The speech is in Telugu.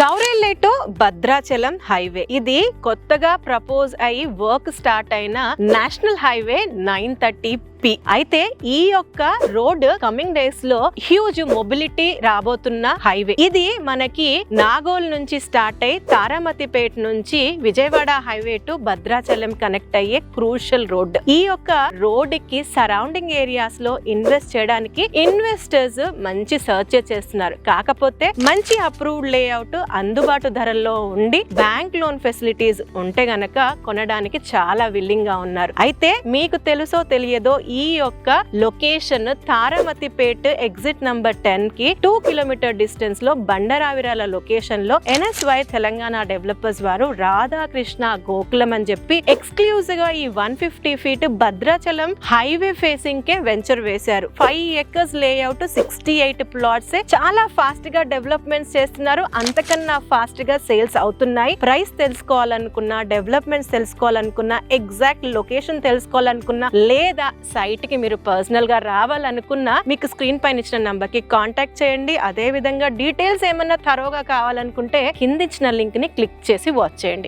గౌరెల్లి టు భద్రాచలం హైవే ఇది కొత్తగా ప్రపోజ్ అయ్యి వర్క్ స్టార్ట్ అయిన నేషనల్ హైవే 930 అయితే ఈ యొక్క రోడ్ కమింగ్ డేస్ లో హ్యూజ్ మొబిలిటీ రాబోతున్న హైవే. ఇది మనకి నాగోల్ నుంచి స్టార్ట్ అయ్యి తారామతిపేట నుంచి Vijayawada highway to Bhadrachalam connect అయ్యే క్రూషల్ రోడ్. ఈ యొక్క రోడ్ కి సరౌండింగ్ ఏరియాస్ లో ఇన్వెస్ట్ చేయడానికి ఇన్వెస్టర్స్ మంచి సర్చ్ చేస్తున్నారు. కాకపోతే మంచి అప్రూవ్డ్ లేఅవుట్ అందుబాటు ధరల్లో ఉండి బ్యాంక్ లోన్ ఫెసిలిటీస్ ఉంటే గనక కొనడానికి చాలా విల్లింగ్ గా ఉన్నారు. అయితే మీకు తెలుసో తెలియదో ఈ యొక్క లొకేషన్ తారామతిపేట ఎగ్జిట్ నంబర్ 10 కి 2 కిలోమీటర్ డిస్టెన్స్ లో బండరావిరాల లొకేషన్ లో NSY తెలంగాణ డెవలపర్స్ వారు రాధాకృష్ణ గోకులం అని చెప్పి ఎక్స్క్లూజివ్ గా ఈ 150 ఫీట్ భద్రాచలం హైవే ఫేసింగ్ కే వెంచర్ వేశారు. 5 acres లేఅవుట్ 68 ప్లాట్స్ చాలా ఫాస్ట్ గా డెవలప్మెంట్స్ చేస్తున్నారు. అంతకన్నా ఫాస్ట్ గా సేల్స్ అవుతున్నాయి. ప్రైస్ తెలుసుకోవాలనుకున్నా, డెవలప్మెంట్స్ తెలుసుకోవాలనుకున్నా, ఎగ్జాక్ట్ లొకేషన్ తెలుసుకోవాలనుకున్నా లేదా సైట్ కి మీరు పర్సనల్ గా రావాలనుకున్నా మీకు స్క్రీన్ పైన ఇచ్చిన నంబర్ కి కాంటాక్ట్ చేయండి. అదే విధంగా డీటెయిల్స్ ఏమన్నా థరోగా కావాలనుకుంటే కింద ఇచ్చిన లింక్ ని క్లిక్ చేసి వాచ్ చేయండి.